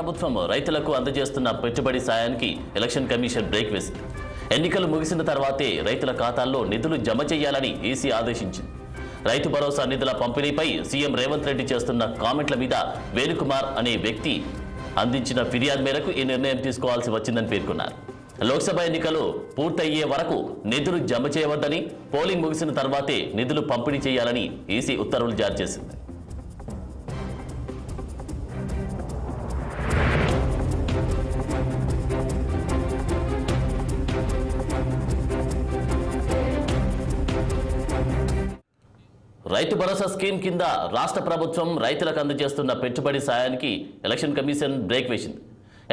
ప్రభుత్వం రైతులకు అందజేస్తున్న పెట్టుబడి సాయానికి ఎలక్షన్ కమిషన్ బ్రేక్ వేసింది. ఎన్నికలు ముగిసిన తర్వాతే రైతుల ఖాతాల్లో నిధులు జమ చేయాలని ఈసీ ఆదేశించింది. రైతు భరోసా నిధుల పంపిణీపై సీఎం రేవంత్ రెడ్డి చేస్తున్న కామెంట్ల మీద వేణుకుమార్ అనే వ్యక్తి అందించిన ఫిర్యాదు మేరకు ఈ నిర్ణయం తీసుకోవాల్సి వచ్చిందని పేర్కొన్నారు. లోక్సభ ఎన్నికలు పూర్తయ్యే వరకు నిధులు జమ చేయవద్దని, పోలింగ్ ముగిసిన తర్వాతే నిధులు పంపిణీ చేయాలని ఈసీ ఉత్తర్వులు జారీ చేసింది. రైతు భరోసా స్కీమ్ కింద రాష్ట్ర ప్రభుత్వం రైతులకు అందజేస్తున్న పెట్టుబడి సాయానికి ఎలక్షన్ కమిషన్ బ్రేక్ వేసింది.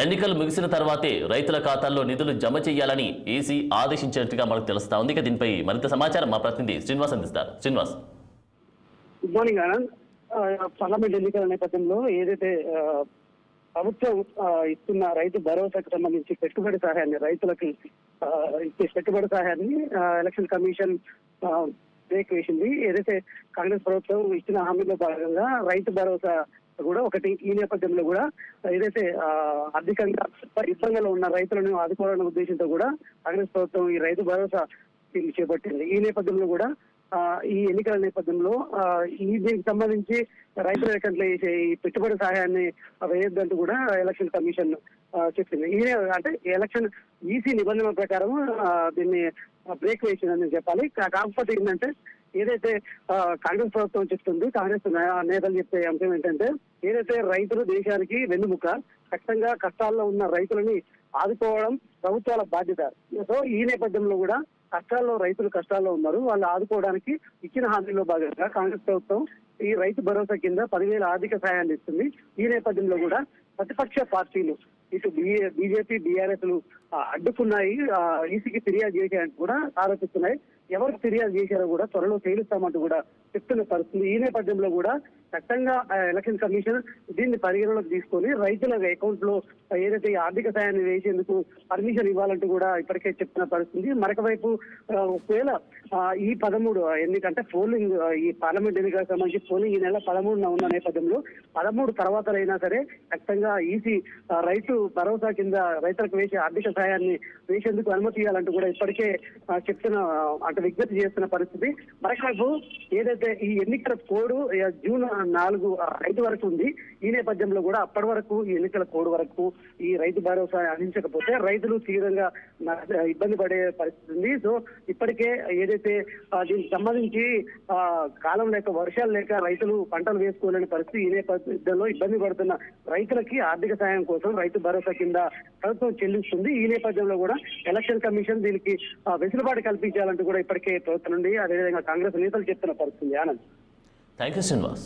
ఎన్నికలు ముగిసిన తర్వాతే రైతుల ఖాతాల్లో నిధులు జమ చేయాలని ఈసీ ఆదేశించినట్టుగా మనకు తెలుస్తా ఉంది. దీనిపై మరింత సమాచారం మా ప్రతినిధి శ్రీనివాస్ అందిస్తారు. Srinivas. Good morning Anand. Parliament ఎన్నికల నేపథ్యంలో ఏదైతే ప్రభుత్వం ఇస్తున్న రైతు భరోసాకు సంబంధించి పెట్టుబడి సహాయాన్ని రైతులకి ఇచ్చే పెట్టుబడి సహాయాన్ని ఎలక్షన్ కమిషన్ బ్రేక్ వేసింది. ఏదైతే కాంగ్రెస్ ప్రభుత్వం ఇచ్చిన హామీలో భాగంగా రైతు భరోసా కూడా ఒకటి. ఈ నేపథ్యంలో కూడా ఏదైతే ఆర్థికంగా ఇబ్బందులు ఉన్న రైతులను ఆదుకోవాలనే ఉద్దేశంతో కూడా కాంగ్రెస్ ప్రభుత్వం ఈ రైతు భరోసా చేపట్టింది. ఈ నేపథ్యంలో కూడా ఈ ఎన్నికల నేపథ్యంలో దీనికి సంబంధించి రైతుల అకౌంట్లో వేసే ఈ పెట్టుబడి సహాయాన్ని వేయొద్దంటూ కూడా ఎలక్షన్ కమిషన్ చెప్పింది. అంటే ఎలక్షన్ ఈసీ నిబంధనల ప్రకారం దీన్ని బ్రేక్ వేసిందని చెప్పాలి. కాకపోతే ఏంటంటే ఏదైతే కాంగ్రెస్ ప్రభుత్వం చెప్తుంది, కాంగ్రెస్ నేతలు చెప్పే అంశం ఏంటంటే ఏదైతే రైతులు దేశానికి వెన్నుముక, ఖచ్చితంగా కష్టాల్లో ఉన్న రైతులని ఆదుకోవడం ప్రభుత్వాల బాధ్యత. సో ఈ నేపథ్యంలో కూడా రైతులు కష్టాల్లో ఉన్నారు, వాళ్ళు ఆదుకోవడానికి ఇచ్చిన హామీలో భాగంగా కాంగ్రెస్ ప్రభుత్వం ఈ రైతు భరోసా కింద 10,000 ఆర్థిక సహాయాన్ని ఇస్తుంది. ఈ నేపథ్యంలో కూడా ప్రతిపక్ష పార్టీలు ఇటు బీజేపీ, బీఆర్ఎస్ అడ్డుకున్నాయి, ఈసీకి ఫిర్యాదు చేశాయని కూడా ఆరోపిస్తున్నాయి. ఎవరు ఫిర్యాదు చేశారో కూడా త్వరలో తేలుస్తామంటూ కూడా చెప్తున్న పరిస్థితి. ఈ నేపథ్యంలో కూడా ఖచ్చితంగా ఎలక్షన్ కమిషన్ దీన్ని పరిగణలోకి తీసుకొని రైతుల అకౌంట్ లో ఏదైతే ఆర్థిక సాయాన్ని వేసేందుకు పర్మిషన్ ఇవ్వాలంటూ కూడా ఇప్పటికే చెప్తున్న పరిస్థితి. మరొక వైపు ఒకవేళ ఈ 13 ఎన్నికంటే పోలింగ్, ఈ పార్లమెంట్ ఎన్నికలకు సంబంధించి పోలింగ్ ఈ నెల 13న ఉన్న నేపథ్యంలో 13 తర్వాతైనా సరే ఖచ్చితంగా ఈసీ రైతు భరోసా కింద రైతులకు వేసే ఆర్థిక సాయాన్ని వేసేందుకు అనుమతి ఇవ్వాలంటూ కూడా ఇప్పటికే చెప్తున్న అంటే విజ్ఞప్తి చేస్తున్న పరిస్థితి. మరొకవైపు ఏదైతే ఈ ఎన్నికల కోడ్ జూన్ 4 వరకు ఉంది. ఈ నేపథ్యంలో కూడా అప్పటి వరకు ఈ ఎన్నికల కోడ్ వరకు ఈ రైతు భరోసా అందించకపోతే రైతులు తీవ్రంగా ఇబ్బంది పడే పరిస్థితి ఉంది. సో ఇప్పటికే ఏదైతే దీనికి సంబంధించి కాలం లేక వర్షాలు లేక రైతులు పంటలు వేసుకోలేని పరిస్థితి. ఈ నేపథ్యంలో ఇబ్బంది పడుతున్న రైతులకి ఆర్థిక సాయం కోసం రైతు భరోసా కింద ప్రభుత్వం చెల్లిస్తుంది. ఈ నేపథ్యంలో కూడా ఎలక్షన్ కమిషన్ దీనికి వెసులుబాటు కల్పించాలంటూ కూడా ఇప్పటికే ప్రభుత్వం నుండి అదేవిధంగా కాంగ్రెస్ నేతలు చెప్తున్న పరిస్థితి. ఆనంద్. Thank you Srinivas.